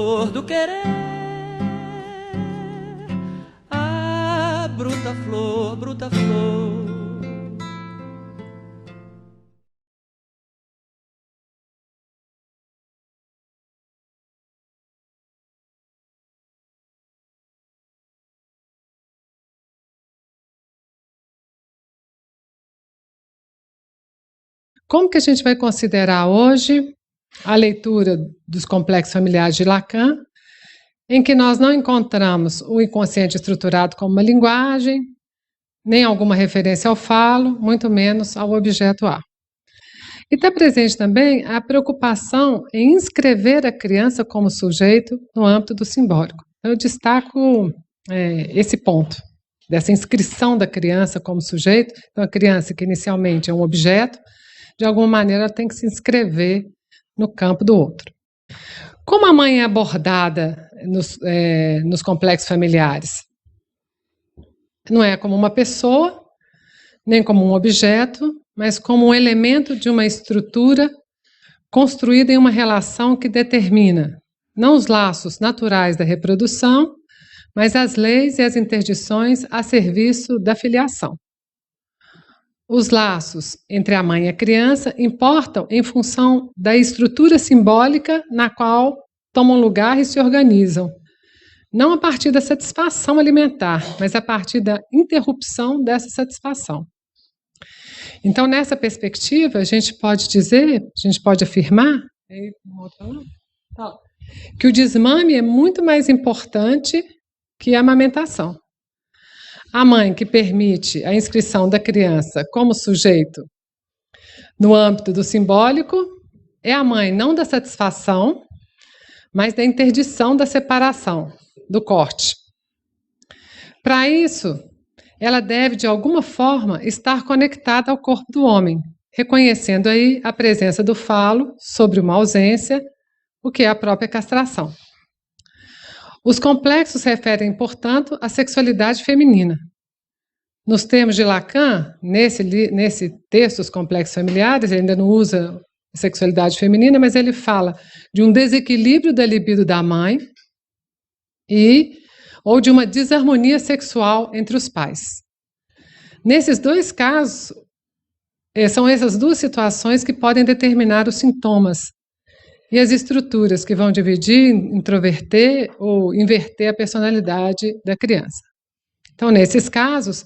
flor do querer, ah, bruta flor, bruta flor. Como que a gente vai considerar hoje a leitura dos complexos familiares de Lacan, em que nós não encontramos o inconsciente estruturado como uma linguagem, nem alguma referência ao falo, muito menos ao objeto A. E está presente também a preocupação em inscrever a criança como sujeito no âmbito do simbólico. Eu destaco esse ponto, dessa inscrição da criança como sujeito. Então, a criança, que inicialmente é um objeto, de alguma maneira ela tem que se inscrever no campo do outro. Como a mãe é abordada nos complexos familiares? Não é como uma pessoa, nem como um objeto, mas como um elemento de uma estrutura construída em uma relação que determina não os laços naturais da reprodução, mas as leis e as interdições a serviço da filiação. Os laços entre a mãe e a criança importam em função da estrutura simbólica na qual tomam lugar e se organizam, não a partir da satisfação alimentar, mas a partir da interrupção dessa satisfação. Então, nessa perspectiva, a gente pode dizer, a gente pode afirmar que o desmame é muito mais importante que a amamentação. A mãe que permite a inscrição da criança como sujeito no âmbito do simbólico é a mãe não da satisfação, mas da interdição da separação, do corte. Para isso, ela deve, de alguma forma, estar conectada ao corpo do homem, reconhecendo aí a presença do falo sobre uma ausência, o que é a própria castração. Os complexos referem, portanto, à sexualidade feminina. Nos termos de Lacan, nesse texto, Os Complexos Familiares, ele ainda não usa sexualidade feminina, mas ele fala de um desequilíbrio da libido da mãe ou de uma desarmonia sexual entre os pais. Nesses dois casos, são essas duas situações que podem determinar os sintomas e as estruturas que vão dividir, introverter ou inverter a personalidade da criança. Então, nesses casos,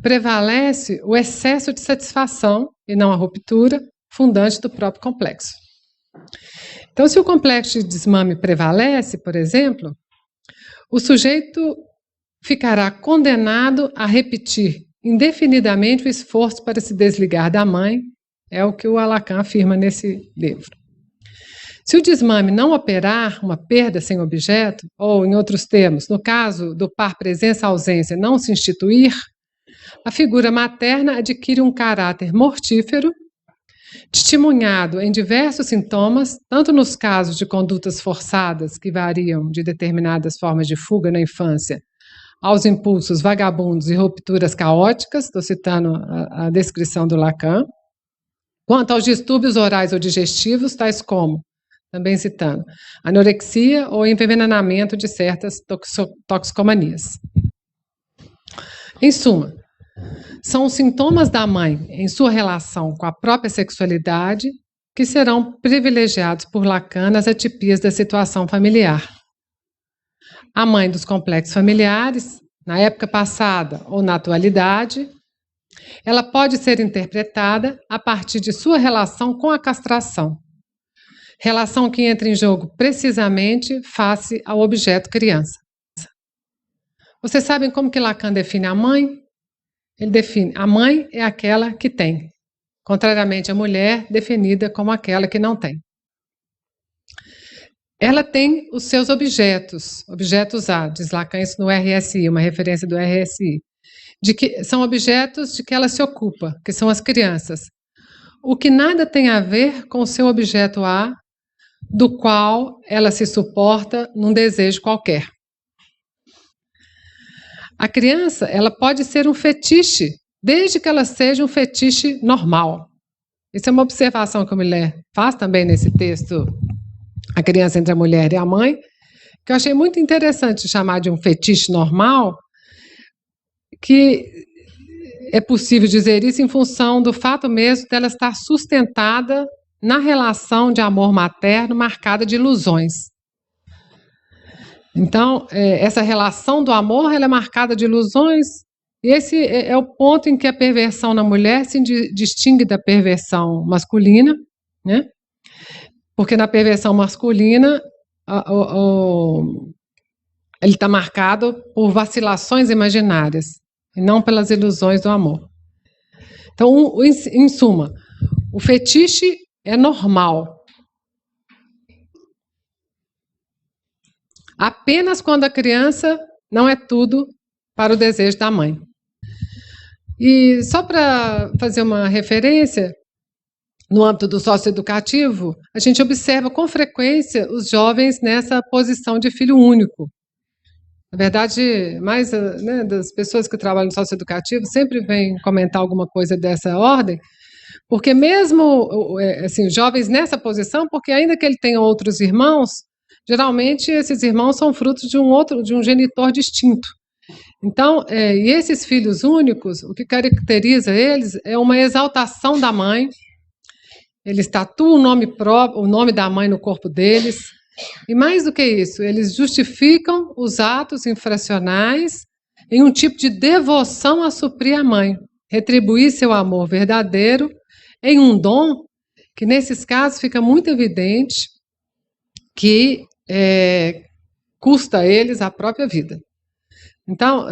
prevalece o excesso de satisfação e não a ruptura, fundante do próprio complexo. Então, se o complexo de desmame prevalece, por exemplo, o sujeito ficará condenado a repetir indefinidamente o esforço para se desligar da mãe, é o que o Lacan afirma nesse livro. Se o desmame não operar uma perda sem objeto, ou, em outros termos, no caso do par presença-ausência não se instituir, a figura materna adquire um caráter mortífero, testemunhado em diversos sintomas, tanto nos casos de condutas forçadas, que variam de determinadas formas de fuga na infância, aos impulsos vagabundos e rupturas caóticas, estou citando a descrição do Lacan, quanto aos distúrbios orais ou digestivos, tais como, também citando, anorexia ou envenenamento de certas toxicomanias. Em suma, são os sintomas da mãe em sua relação com a própria sexualidade que serão privilegiados por Lacan nas atipias da situação familiar. A mãe dos complexos familiares, na época passada ou na atualidade, ela pode ser interpretada a partir de sua relação com a castração, relação que entra em jogo precisamente face ao objeto criança. Vocês sabem como que Lacan define a mãe? Ele define, a mãe é aquela que tem, contrariamente à mulher, definida como aquela que não tem. Ela tem os seus objetos A, diz Lacan isso no RSI, uma referência do RSI, de que são objetos de que ela se ocupa, que são as crianças. O que nada tem a ver com o seu objeto A, do qual ela se suporta num desejo qualquer. A criança, ela pode ser um fetiche, desde que ela seja um fetiche normal. Isso é uma observação que o Miller faz também nesse texto, A Criança entre a Mulher e a Mãe, que eu achei muito interessante chamar de um fetiche normal, que é possível dizer isso em função do fato mesmo dela estar sustentada na relação de amor materno marcada de ilusões. Então, essa relação do amor, ela é marcada de ilusões, e esse é o ponto em que a perversão na mulher se distingue da perversão masculina, né? Porque na perversão masculina, ele está marcado por vacilações imaginárias, e não pelas ilusões do amor. Então, em suma, o fetiche é normal. Apenas quando a criança não é tudo para o desejo da mãe. E só para fazer uma referência, no âmbito do socioeducativo, a gente observa com frequência os jovens nessa posição de filho único. Na verdade, mais das pessoas que trabalham no socioeducativo sempre vêm comentar alguma coisa dessa ordem, porque mesmo assim, jovens nessa posição, porque ainda que ele tenha outros irmãos, geralmente esses irmãos são frutos de um genitor distinto. Então, e esses filhos únicos, o que caracteriza eles é uma exaltação da mãe. Eles tatuam o nome da mãe no corpo deles. E mais do que isso, eles justificam os atos infracionais em um tipo de devoção a suprir a mãe, retribuir seu amor verdadeiro em um dom que, nesses casos, fica muito evidente que custa a eles a própria vida. Então,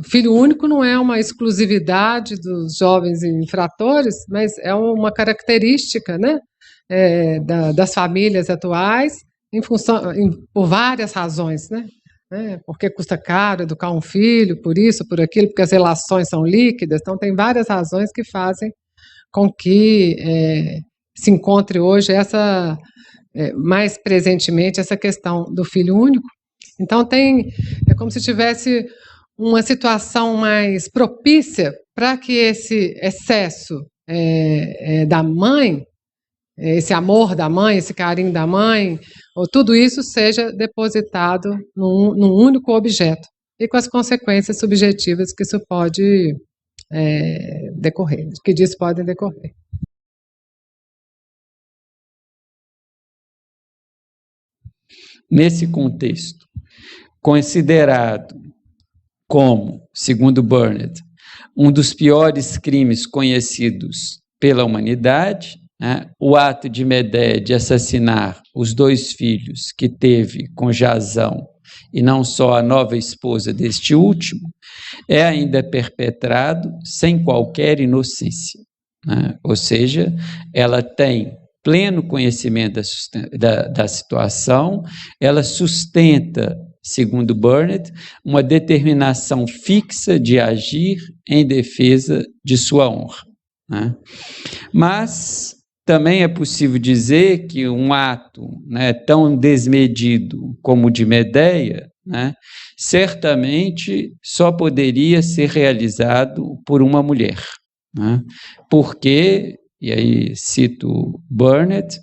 filho único não é uma exclusividade dos jovens infratores, mas é uma característica, né, das famílias atuais, por várias razões, né? Porque custa caro educar um filho, por isso, por aquilo, porque as relações são líquidas, então tem várias razões que fazem com que se encontre hoje mais presentemente essa questão do filho único. Então é como se tivesse uma situação mais propícia para que esse excesso da mãe, esse amor da mãe, esse carinho da mãe, ou tudo isso seja depositado num único objeto, e com as consequências subjetivas que isso pode decorrer, que disso podem decorrer. Nesse contexto, considerado como, segundo Burnett, um dos piores crimes conhecidos pela humanidade, né, o ato de Medea de assassinar os 2 filhos que teve com Jasão, e não só a nova esposa deste último, é ainda perpetrado sem qualquer inocência, né? Ou seja, ela tem pleno conhecimento da situação, ela sustenta, segundo Burnett, uma determinação fixa de agir em defesa de sua honra, né? Mas também é possível dizer que um ato, né, tão desmedido como o de Medea, né, certamente só poderia ser realizado por uma mulher, né? Porque, e aí cito Burnett,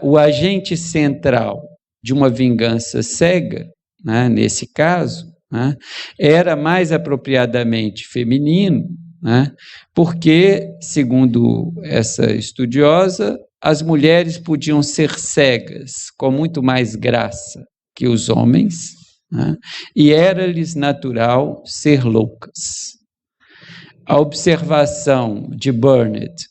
o agente central de uma vingança cega, né, nesse caso, né, era mais apropriadamente feminino, né, porque, segundo essa estudiosa, as mulheres podiam ser cegas com muito mais graça que os homens, né, e era-lhes natural ser loucas. A observação de Burnett,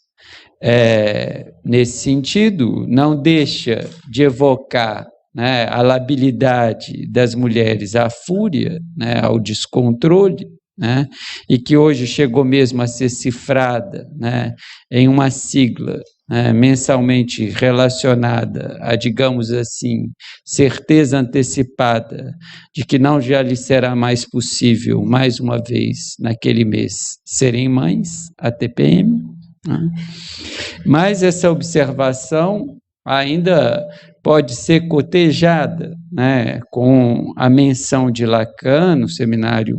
nesse sentido, não deixa de evocar, né, a labilidade das mulheres à fúria, né, ao descontrole, né, e que hoje chegou mesmo a ser cifrada, né, em uma sigla, né, mensalmente relacionada a, digamos assim, certeza antecipada de que não já lhe será mais possível, mais uma vez, naquele mês, serem mães, a TPM, né? Mas essa observação ainda pode ser cotejada, né, com a menção de Lacan no seminário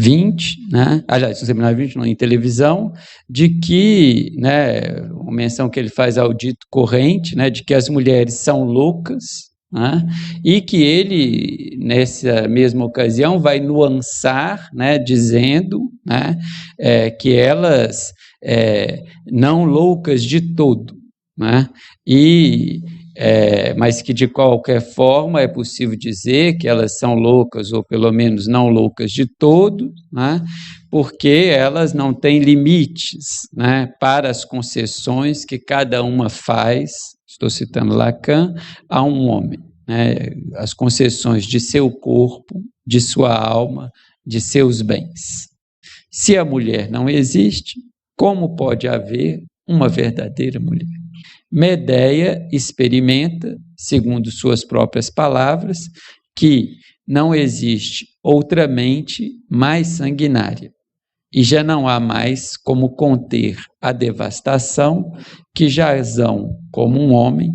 XX, né? Aliás, no seminário XX, não, em televisão, de que, né, uma menção que ele faz ao dito corrente, né, de que as mulheres são loucas, né, e que ele, nessa mesma ocasião, vai nuançar, né, dizendo, né, que elas não loucas de todo, né, mas que de qualquer forma é possível dizer que elas são loucas, ou pelo menos não loucas de todo, né, porque elas não têm limites, né, para as concessões que cada uma faz, estou citando Lacan, a um homem, né, as concessões de seu corpo, de sua alma, de seus bens. Se a mulher não existe, como pode haver uma verdadeira mulher? Medea experimenta, segundo suas próprias palavras, que não existe outra mente mais sanguinária, e já não há mais como conter a devastação que Jasão, como um homem,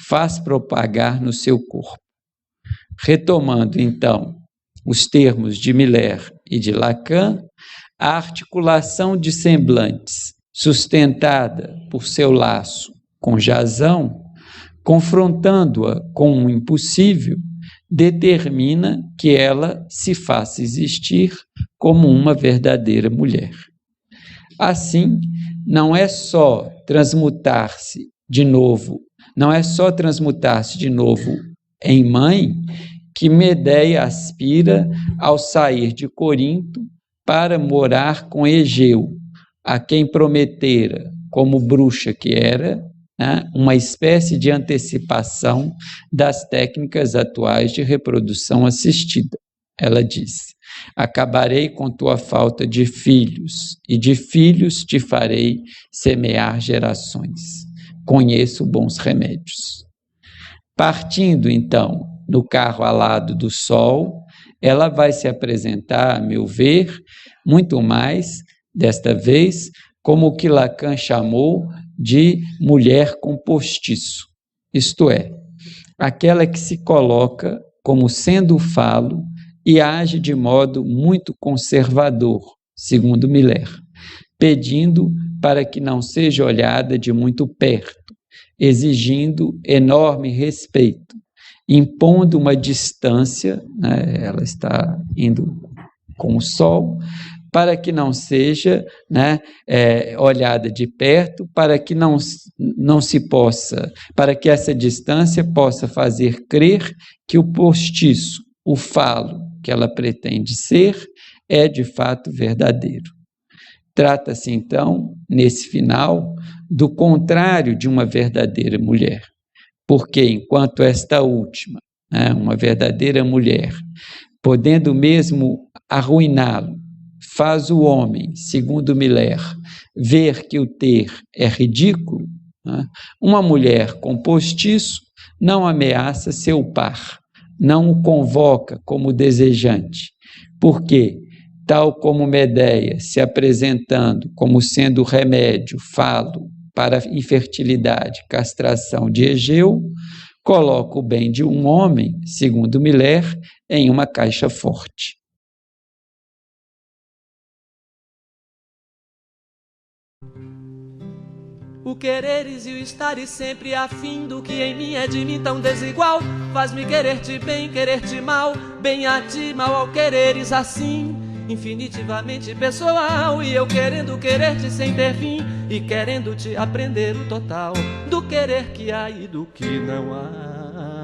faz propagar no seu corpo. Retomando, então, os termos de Miller e de Lacan, a articulação de semblantes, sustentada por seu laço com Jasão, confrontando-a com o impossível, determina que ela se faça existir como uma verdadeira mulher. Assim, não é só transmutar-se de novo em mãe que Medea aspira ao sair de Corinto para morar com Egeu, a quem prometera, como bruxa que era, né, uma espécie de antecipação das técnicas atuais de reprodução assistida. Ela disse: acabarei com tua falta de filhos, e de filhos te farei semear gerações. Conheço bons remédios. Partindo, então, no carro alado do sol, ela vai se apresentar, a meu ver, muito mais, desta vez, como o que Lacan chamou de mulher com postiço, isto é, aquela que se coloca como sendo o falo e age de modo muito conservador, segundo Miller, pedindo para que não seja olhada de muito perto, exigindo enorme respeito, impondo uma distância, né, ela está indo com o sol, para que não seja, né, olhada de perto, para que não se possa, para que essa distância possa fazer crer que o postiço, o falo que ela pretende ser, é de fato verdadeiro. Trata-se, então, nesse final, do contrário de uma verdadeira mulher, porque enquanto esta última, né, uma verdadeira mulher, podendo mesmo arruiná-lo, faz o homem, segundo Miller, ver que o ter é ridículo, né? Uma mulher com postiço não ameaça seu par, não o convoca como desejante, porque, tal como Medea se apresentando como sendo remédio, falo, para a infertilidade, castração de Egeu, coloca o bem de um homem, segundo Miller, em uma caixa forte. O quereres e o estares sempre a fim do que em mim é de mim tão desigual, faz-me querer-te bem, querer-te mal, bem a ti, mal ao quereres assim, infinitivamente pessoal, e eu querendo querer-te sem ter fim, e querendo-te aprender o total do querer que há e do que não há.